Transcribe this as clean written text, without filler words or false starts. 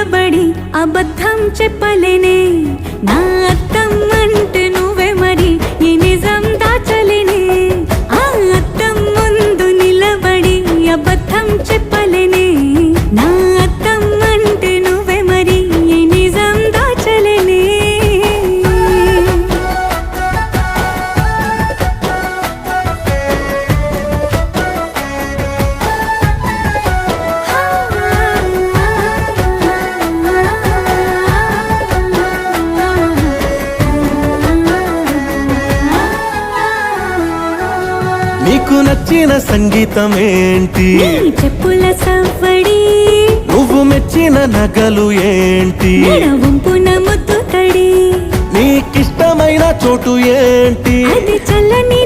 నిలబడి అబద్ధం చెప్పలేనే నా అద్దం అంటే నువ్వే మరి ఈ నిజం దాచలేనే ఆ అద్దం ముందు నిలబడి అబద్ధం చెప్పలేనే నా అద్దం అంటే నువ్వే మరి ఈ నిజం దాచలేనే నీకు నచ్చిన సంగీతం ఏంటి నీ చెప్పుల సవ్వడి నువ్వు మెచ్చిన నగలు ఏంటి వంపున ముద్దు తడి నీకిష్టమైన చోటు ఏంటి అది చల్లని